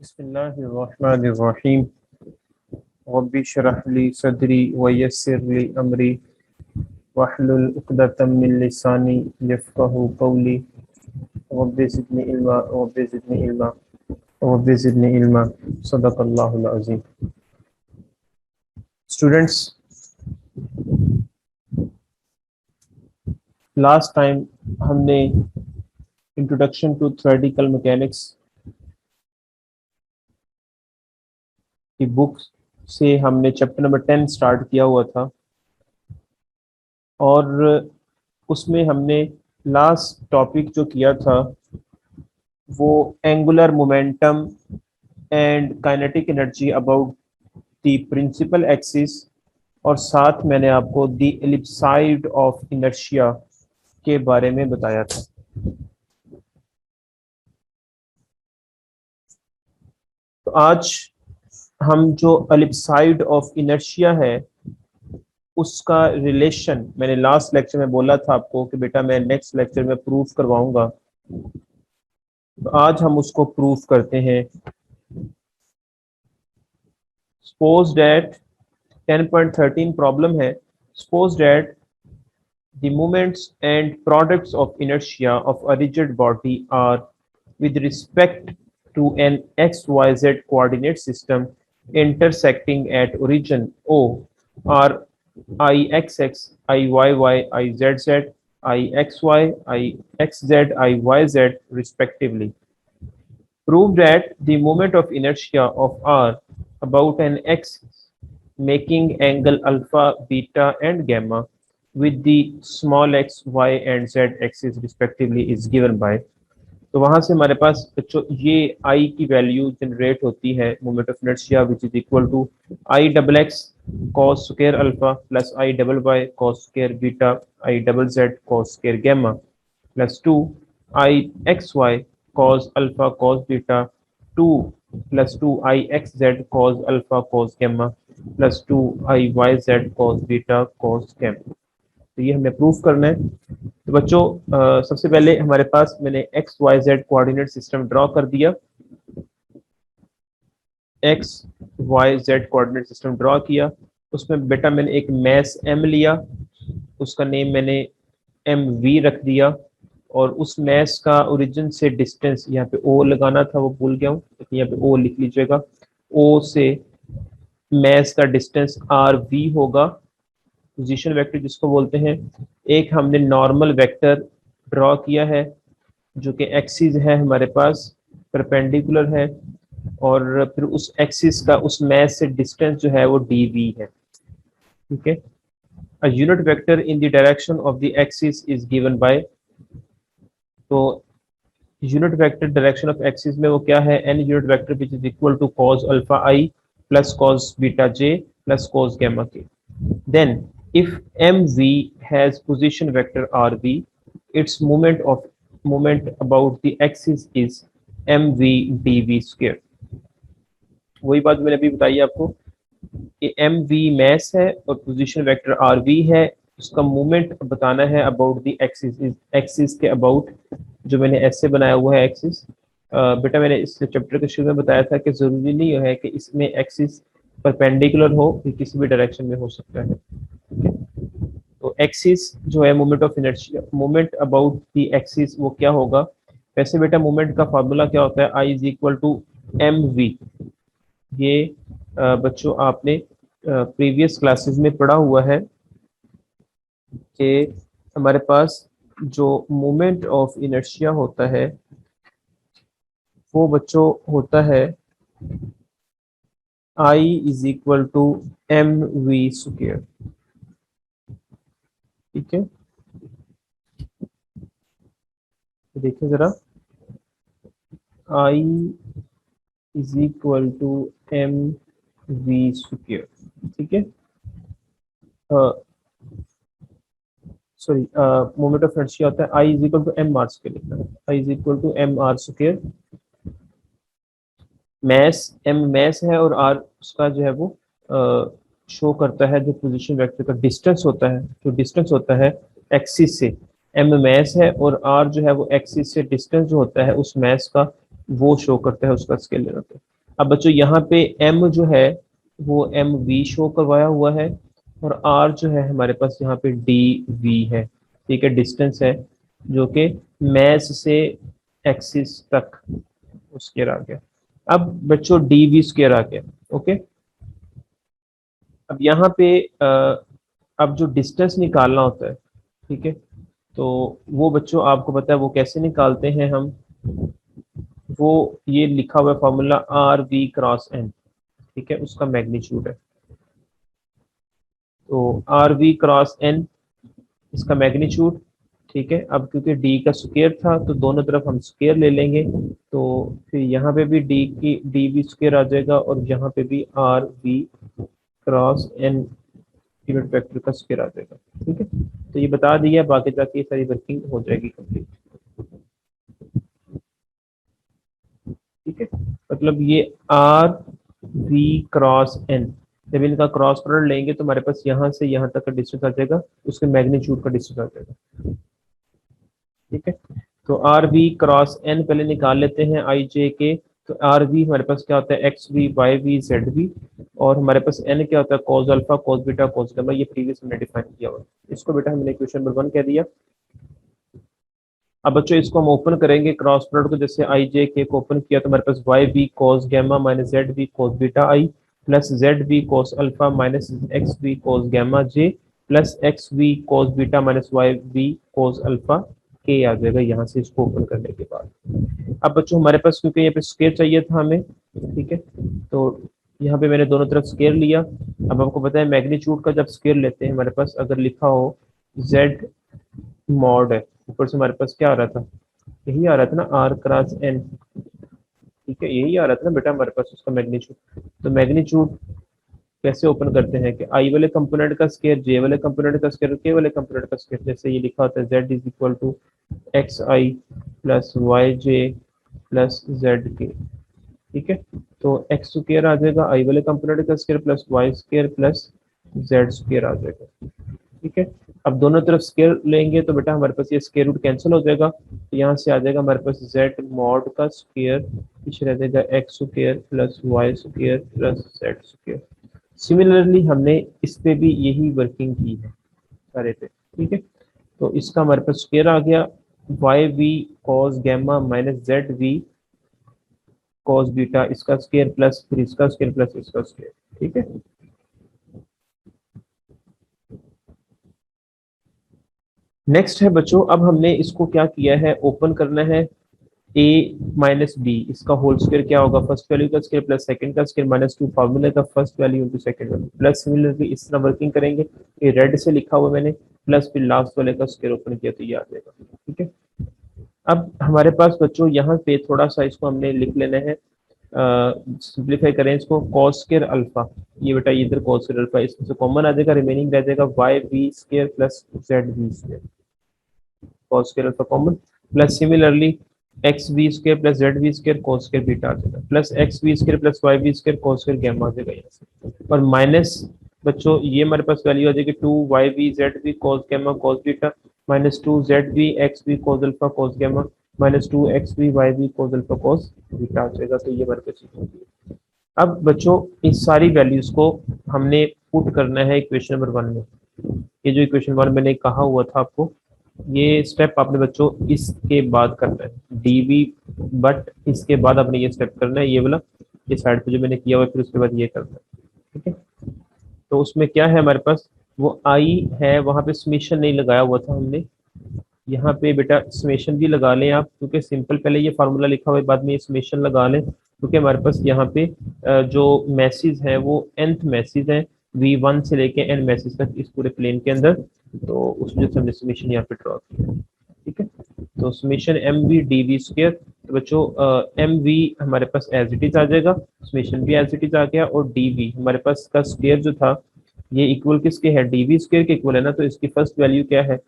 बिस्मिल्लाहिर्रहमानिर्रहीम। रब्बि इश्रह ली सदरी व यस्सिर ली अमरी वहलुल उक़दतम मिन लिसानी यफ़क़हू क़ौली। रब्बि ज़िदनी इल्मा सदक़ल्लाहुल अज़ीम। स्टूडेंट्स, लास्ट टाइम हमने इंट्रोडक्शन टू थ्योरेटिकल मैकेनिक्स की बुक से हमने चैप्टर नंबर 10 स्टार्ट किया हुआ था और उसमें हमने लास्ट टॉपिक जो किया था वो angular momentum and kinetic energy about the principal axis, और साथ मैंने आपको द एलिप्साइड ऑफ इनर्शिया के बारे में बताया था। तो आज हम जो एलिप्साइड ऑफ इनर्शिया है उसका रिलेशन, मैंने लास्ट लेक्चर में बोला था आपको कि बेटा मैं नेक्स्ट लेक्चर में प्रूफ करवाऊंगा, तो आज हम उसको प्रूफ करते हैं। सपोज दैट 10.13 प्रॉब्लम है। Suppose that the moments and products of inertia of a rigid body are with respect to an xyz coordinate system intersecting at origin O are ixx, iyy, izz, ixy, ixz, iyz respectively. Prove that the moment of inertia of R about an axis making angle alpha, beta and gamma with the small x, y and z axis respectively is given by। तो वहां से हमारे पास बच्चों ये I की value generate होती है moment of inertia which is equal to I double X cos square alpha plus I double Y cos square beta I double Z cos square gamma plus 2 I X Y cos alpha cos beta 2 plus 2 I X Z cos alpha cos gamma plus 2 I Y Z cos beta cos gamma. तो ये हमें proof करना है। तो बच्चों सबसे पहले हमारे पास मैंने X Y Z coordinate system draw कर दिया। X Y Z coordinate system draw किया, उसमें बेटा मैंने एक मैस एम लिया, उसका नेम मैंने एम वी रख दिया, और उस मैस का ओरिजिन से डिस्टेंस, यहाँ पे ओ लगाना था वो भूल गया हूँ, तो यहाँ पे ओ लिख लीजिएगा। ओ से मैस का डिस्टेंस आर वी होगा, पोजीशन वेक्टर जिसको बोलते हैं। एक हमने नॉर्मल वेक्टर ड्रॉ किया है जो कि एक्सिस है हमारे पास, परपेंडिकुलर है, और फिर उस एक्सिस का उस मैस से डिस्टेंस जो है वो डी वी है। ठीक है, a unit vector in the direction of the axis is given by, तो unit vector direction of axis में वो क्या है, an unit vector which is equal to cos alpha I plus cos beta J plus cos gamma K. Then, if mv has position vector rv, its moment about the axis is mv dv square। वही बात मैंने अभी बताई आपको कि mv mess है और position vector rv है, उसका मोमेंट बताना है अबाउट द एक्सिस, एक्सिस के अबाउट जो मैंने ऐसे बनाया हुआ है एक्सिस। बेटा मैंने इस चैप्टर के शुरू में बताया था कि जरूरी नहीं है कि इसमें एक्सिस परपेंडिकुलर हो, कि किसी भी डायरेक्शन में हो सकता है। तो एक्सिस जो है moment of inertia, moment about the axis वो क्या होगा। वैसे बेटा मोमेंट का फार्मूला क्या होता है, I is equal to M V. ये बच्चों आपने प्रीवियस क्लासेस में पढ़ा हुआ है कि हमारे पास जो मोमेंट ऑफ इनर्शिया होता है वो बच्चों होता है I is equal to M V square. ठीक है, देखिए जरा, I is equal to M V square. ठीक है, सॉरी, मोमेंट ऑफ इनर्शिया होता है I is equal to M R square, लिखना है I is equal to M R square. Mass M mass है और आर उसका जो है वो शो करता है जो पोजीशन वेक्टर का डिस्टेंस होता है, जो डिस्टेंस होता है एक्सिस से। एम मैस है और आर जो है वो एक्सिस से डिस्टेंस जो होता है उस मैस का, वो शो करता है उसका स्केल लेना। तो अब बच्चों यहाँ पे m जो है वो एम वी शो करवाया हुआ है, और r जो है हमारे पास यहाँ पे डी वी है। ठीक है, डिस्टेंस है जो कि मैस से एक्सिस तक स्क्वायर आ गया। अब बच्चों डी वी स्क्वायर आ गया। ओके, अब यहाँ पे अब जो डिस्टेंस निकालना होता है, ठीक है, तो वो बच्चों आपको पता है वो कैसे निकालते हैं हम, वो ये लिखा हुआ है formula R V cross N. ठीक है, उसका मैग्नीट्यूड है। तो आर वी क्रॉस एन इसका मैग्नीट्यूड। ठीक है, अब क्योंकि डी का स्क्वायर था तो दोनों तरफ हम स्क्वायर ले लेंगे, तो फिर यहाँ पे भी डी की डी वी स्क्वायर आ जाएगा, और यहाँ पे भी R V cross N unit vector का स्क्वायर आ जाएगा। ठीक है, तो ये बता दिया, बाकी जाके ये सारी वर्किंग हो जाएगी कंप्लीट। ठीक है, मतलब ये आर वी क्रॉस एन, जब इनका क्रॉस प्रोडक्ट लेंगे तो हमारे पास यहाँ से यहाँ तक का डिस्टेंस आ जाएगा, उसके मैग्नीट्यूड का डिस्टेंस आ जाएगा। ठीक है, तो आर वी क्रॉस एन पहले निकाल लेते हैं आई जे के। तो आर वी हमारे पास क्या होता है, X V Y V Z V, और हमारे पास एन क्या होता है, cos alpha cos beta cos gamma, ये प्रीवियस हमने डिफाइन किया हुआ। इसको बेटा हमने क्वेश्चन नंबर 1 कह दिया। अब बच्चों इसको हम ओपन करेंगे क्रॉस प्रोडक्ट को, जैसे आई जे के को ओपन किया तो हमारे पास Y B cos gamma minus Z B cos beta I plus Z B cos alpha minus X B cos gamma J plus X B cos beta minus Y B cos alpha K आ जाएगा यहाँ से इसको open करने के बाद। अब बच्चों हमारे पास क्योंकि यहाँ पे स्क्वायर चाहिए था हमें, ठीक है, तो यहाँ पे मैंने दोनों तरफ स्क्वायर लिया। अब आपको पता है मैग्नीट्यूड का जब स्क्वायर लेते हैं हमारे पास अगर लिखा हो जेड मॉड है, ऊपर से हमारे पास क्या आ रहा था, यही आ रहा था ना, आर क्रॉस एन। ठीक है, यही आ रहा था ना बेटा हमारे पास उसका मैग्नीट्यूड। तो मैग्नीट्यूड कैसे ओपन करते हैं कि आई वाले कंपोनेंट का स्क्वायर जे वाले कंपोनेंट का स्क्वायर के वाले कंपोनेंट का स्क्वायर, जैसे ये लिखा होता है Z is equal to X I plus Y J plus Z के। ठीक है, तो एक्स स्क्वायर आ जाएगा आई वाले कंपोनेंट का square plus Y square plus Z square आ जाएगा। ठीक है, अब दोनों तरफ स्क्वायर लेंगे तो बेटा हमारे पास ये स्क्वायर रूट कैंसिल हो जाएगा, तो यहाँ से आ जाएगा हमारे पास जेड मॉड का स्क्वायर, पीछे रह जाएगा X square plus Y square plus Z square. Similarly हमने इस पे भी यही वर्किंग की है सारे पे। ठीक है, तो इसका हमारे पास स्क्वायर आ गया Y V cos gamma minus Z V cos beta, इसका स्क्वायर प्लस फिर इसका स्क्वायर प्लस इसका स्क्वायर। ठीक है, नेक्स्ट है बच्चों, अब हमने इसको क्या किया है, ओपन करना है a माइनस बी, इसका होल स्क्वायर क्या होगा, फर्स्ट वैल्यू का स्क्वायर प्लस सेकंड का स्क्वायर माइनस 2 फार्मूले का first value into second value plus, similarly इस तरह वर्किंग करेंगे, ये रेड से लिखा हुआ मैंने, प्लस फिर लास्ट वाले का स्क्वायर ओपन किया तो ये आ जाएगा। ठीक है, अब हमारे पास बच्चों यहाँ पे थोड़ा सा इसको हमने लिख लेना है, सिंप्लीफाई करें इसको, कॉस स्क्वायर अल्फा, ये बेटा इधर कॉस स्क्वायर अल्फा इसमें से कॉमन आ जाएगा, रिमेनिंग रह जाएगा Y V square plus Z V square, cos square alpha common, plus similarly X V square plus Z V square cos square beta आ जाएगा, plus X V square plus Y V square cos square gamma आ जाएगा यहाँ से, और minus बच्चों ये हमारे पास वैल्यू आ जाएगी 2 Y V Z V cos gamma cos beta minus 2 Z V X V cos alpha cos gamma minus 2 X V Y V cos alpha cos beta आ जाएगा। तो ये हमारे पास होगी। अब बच्चों इस सारी वैल्यूज को हमने पुट करना है इक्वेशन नंबर 1 में। ये जो इक्वेशन 1 मैंने कहा हुआ था आपको, ये स्टेप आपने बच्चों इसके बाद करना है डीवी, बट इसके बाद आपने ये स्टेप करना है, ये वाला ये साइड पे जो मैंने किया हुआ है, फिर उसके बाद ये करना है। ठीक है, तो उसमें क्या है हमारे पास, वो आई है, वहां पे समेशन नहीं लगाया हुआ था हमने, यहाँ पे बेटा समेशन भी लगा लें आप, क्योंकि सिंपल पहले ये फार्मूला लिखा हुआ है बाद में ये समेशन लगा लें, क्योंकि हमारे पास यहाँ पे जो मैसेज है वो nth मैसेज है v1 से लेके n मैसेज तक इस पूरे प्लेन के अंदर, तो उस वजह से हमने समेशन यहाँ पे ड्रॉ किया। ठीक है, तो summation M V D V square, तो बच्चों एम वी हमारे पास एज इट इज आ जाएगा, समेशन भी एज इट इज आ गया, और डी वी हमारे पास का स्क्वायर जो था ये इक्वल किसके है, डी वी स्क्वायर के इक्वल है ना, तो इसकी फर्स्ट वैल्यू क्या है,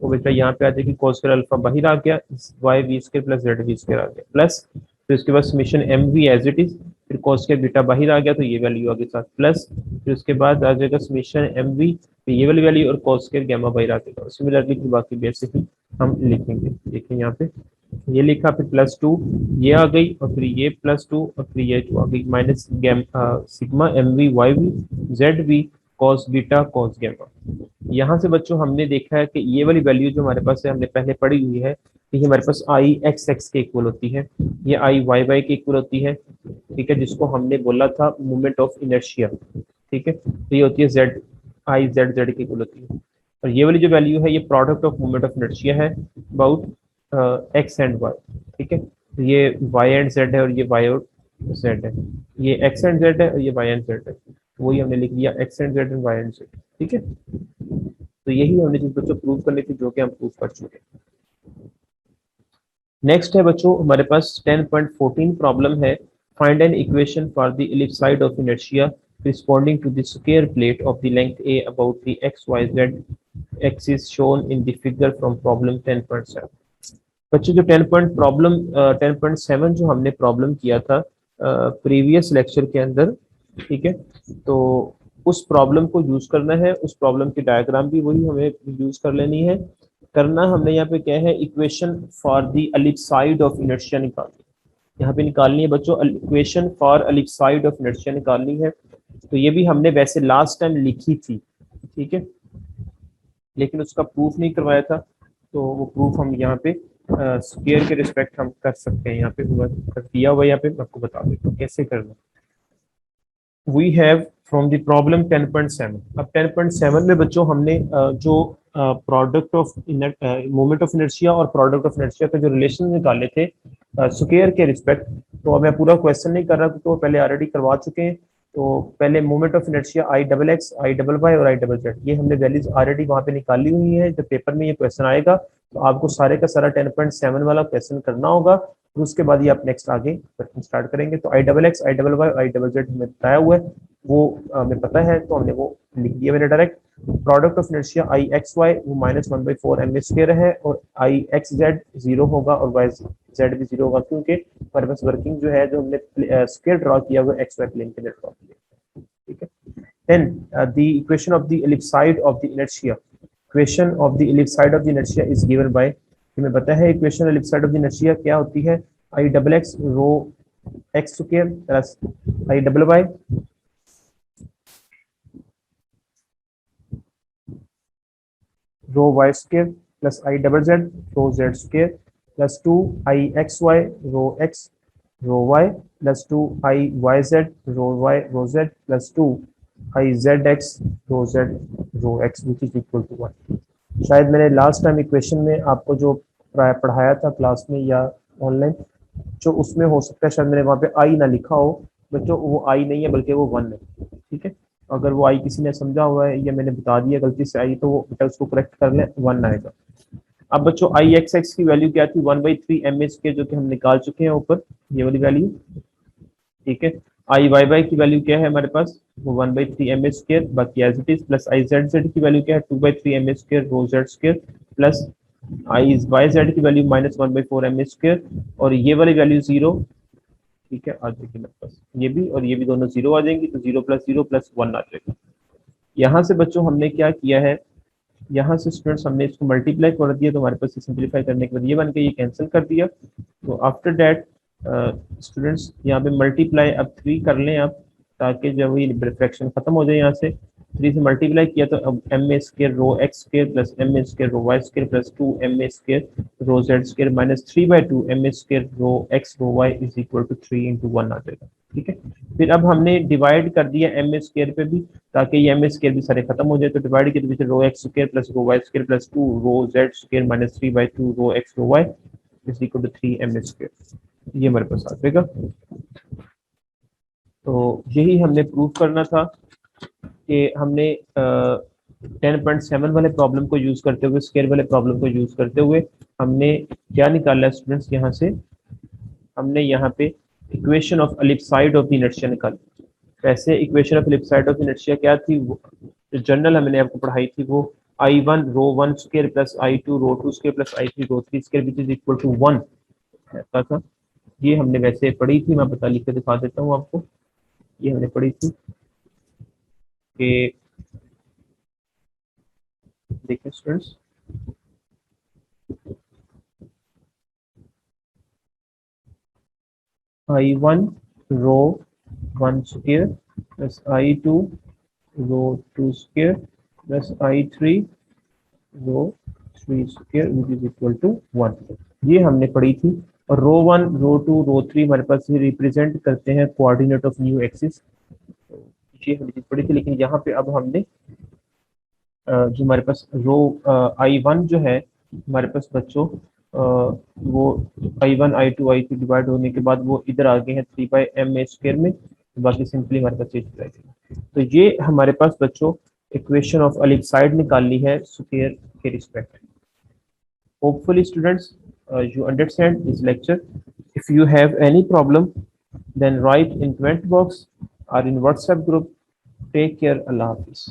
वो बेटा यहाँ पे आ जाएगी cos स्क्वायर अल्फा बाहर आ गया, Y V square plus Z V square आ गया, प्लस फिर उसके बाद summation M V as it is, फिर cos स्क्वायर बीटा बाहर आ गया तो ये वैल्यू आ गई साथ, प्लस फिर उसके बाद आ जाएगा समेशन एम वी, तो ये वाली वैल्यू, और cos स्क्वायर गैमा बाहर आ जाएगा। सिमिलरली फिर बाकी बेस ही हम लिखेंगे, देखिए यहाँ पे ये लिखा, फिर +2 ये आ गई, और फिर ये +2, और फिर ये 2 आ गई, minus sigma MV YV ZV cos beta cos gamma. यहाँ से बच्चों हमने देखा है कि ये वाली वैल्यू जो हमारे पास है, हमने पहले पढ़ी हुई है कि हमारे पास I x के इक्वल होती है, ये I y के इक्वल होती है, ठीक है, जिसको हमने बोला था मोमेंट ऑफ इनर्शिया, ठीक है। तो ये होती है Z के इक्वल होती है, और ये वाली जो वैल्यू है ये product of moment of inertia है अबाउट एक्स एंड वाई, ठीक है। तो ये वाई एंड जेड है और ये वाई और जेड है, ये एक्स एंड जेड है और ये वाई एंड जेड है, वही हमने लिख लिया X and Z and Y and Z, ठीक है। तो यही हमने जिस बच्चों प्रूव करनी थी, जो कि हम प्रूव कर चुके हैं। नेक्स्ट है बच्चों हमारे पास 10.14 प्रॉब्लम है, find an equation for the ellipsoid of inertia responding to the square plate of the length a about the XYZ axis shown in the figure from problem 10.7। बच्चों जो 10.7 जो हमने प्रॉब्लम किया था प्रीवियस लेक्चर के अंदर, ठीक है, तो उस प्रॉब्लम को यूज करना है, उस प्रॉब्लम की डायग्राम भी वही हमें यूज कर लेनी है। करना हमने यहाँ पे क्या है, equation for the ellipsoid of inertia निकालनी है, यहाँ पे निकालनी है बच्चों, equation for ellipsoid of inertia निकालनी है। तो ये भी हमने वैसे लास्ट टाइम लिखी थी, ठीक है, लेकिन उसका प्रूफ नहीं करवाया था, तो वो प्रूफ हम यहाँ पे स्क्वायर के रिस्पेक्ट हम कर सकते हैं, यहाँ पे दिया हुआ, यहाँ पे मैं आपको बता देता हूँ कैसे करना। We have from the problem 10.7। अब 10.7 में बच्चों हमने जो product of moment of inertia और प्रोडक्ट ऑफ इनर्शिया का जो रिलेशन निकाले थे स्क्वायर के रिस्पेक्ट, तो अब मैं पूरा क्वेश्चन नहीं कर रहा क्योंकि वो पहले ऑलरेडी करवा चुके हैं। तो पहले moment of inertia I XX I YY और I ZZ, ये हमने वैल्यूज ऑलरेडी वहाँ पे निकाली हुई है। जब पेपर में ये क्वेश्चन आएगा तो आपको सारे का सारा 10.7 वाला क्वेश्चन करना होगा, फिर उसके बाद ये आप नेक्स्ट आगे क्वेश्चन स्टार्ट करेंगे। तो I XX I YY और I ZZ हमें बताया हुआ है, वो हमें पता है, तो हमने वो लिख दिया मैंने direct. Product of inertia I XY वो -1/4 m² है, और I XZ 0 होगा और YZ भी 0 होगा, क्योंकि हमारे पास वर्किंग जो है, जो हमने स्क्वायर ड्रॉ किया वो XY प्लेन के अंदर ड्रॉ किया, ठीक है। Then the equation of the ellipsoid of the inertia, equation of the ellipsoid of the inertia is given by, हमें पता है equation ellipsoid of the inertia क्या होती है, I XX rho x square plus I YY rho y square plus I ZZ rho z square plus 2I XY rho x rho y plus 2I YZ rho y rho z plus 2I ZX rho z row x which is equal to 1। शायद मैंने last time equation में आपको जो पढ़ाया था class में या online, जो उसमें हो सकता है शायद मैंने वहाँ पे आई ना लिखा हो बच्चों, वो आई नहीं है बल्कि वो 1 है, ठीक है। अगर वो आई किसी ने समझा हुआ है या मैंने बता दिया गलती से आई, तो वो बेटा उसको करेक्ट कर ले, 1 आएगा। अब बच्चों I XX की वैल्यू क्या थी, 1/3 m² जो कि हम निकाल चुके हैं ऊपर, ये वाली वैल्यू, ठीक है। I YY की वैल्यू क्या है हमारे पास, वो 1/3 m², बाकी as it is, plus I ZZ की वैल्यू क्या है, 2/3 m² rho z square plus I YZ की वैल्यू -1/4 m², और ये वाली वैल्यू 0, ठीक है। आ जाएगी मेरे पास ये भी, और ये भी दोनों 0 आ जाएंगी, तो 0 + 0 + 1 आ जाएगा। यहाँ से बच्चों हमने क्या किया है, यहाँ से स्टूडेंट्स हमने इसको मल्टीप्लाई कर दिया, तो हमारे पास सिंप्लीफाई करने के बाद ये बन के ये कैंसिल कर दिया। तो आफ्टर दैट स्टूडेंट्स यहाँ पे मल्टीप्लाई अब 3 कर लें आप, ताकि जब ये फ्रैक्शन खत्म हो जाए, यहाँ से 3 से मल्टीप्लाई किया तो अब m² rho x square plus m² rho y square plus 2m² rho z square minus 3/2 m² rho x rho y is equal to 3 × 1 आ जाएगा, ठीक है। फिर अब हमने डिवाइड कर दिया m² पे भी, ताकि ये m² भी सारे खत्म हो जाए, तो डिवाइड किया तो rho x square plus rho y square plus 2 rho z square minus 3/2 rho x rho y is equal to 3m², ये हमारे पास आ जाएगा। तो यही हमने प्रूव करना था कि हमने 10.7 वाले प्रॉब्लम को यूज करते हुए, स्केयर वाले प्रॉब्लम को यूज करते हुए हमने क्या निकाला स्टूडेंट्स, यहाँ से हमने यहाँ पे equation of ellipsoid of the inertia निकाली। वैसे equation of ellipsoid of inertia क्या थी, जो जनरल हमने आपको पढ़ाई थी, वो I1 rho 1 square plus I2 rho 2 square plus I3 rho 3 square which is equal to 1 ऐसा था। ये हमने वैसे पढ़ी थी, मैं पता लिख के दिखा देता हूँ आपको। ये हमने पढ़ी थी कि देखिए students, I1 rho 1 square plus I2 rho 2 square plus I3 rho 3 square which is equal to 1। ये हमने पढ़ी थी। और रो 1 रो 2 रो 3 हमारे पास ये रिप्रेजेंट करते हैं कोऑर्डिनेट ऑफ न्यू एक्सिस। ये हमने चीज पढ़ी थी, लेकिन यहाँ पे अब हमने जो हमारे पास रो I1 जो है हमारे पास बच्चों वो I1 I2 I3 डिवाइड होने के बाद वो इधर आ गए हैं 3/m² में। बाकी सिंपली हमारे पास ये जाएगा। तो ये हमारे पास बच्चों इक्वेशन ऑफ एलिप्साइड निकाल ली है स्क्वायर के respect. Hopefully students, you understand this lecture. If you have any problem, then write in comment box or in WhatsApp group. Take care. Allah Hafiz.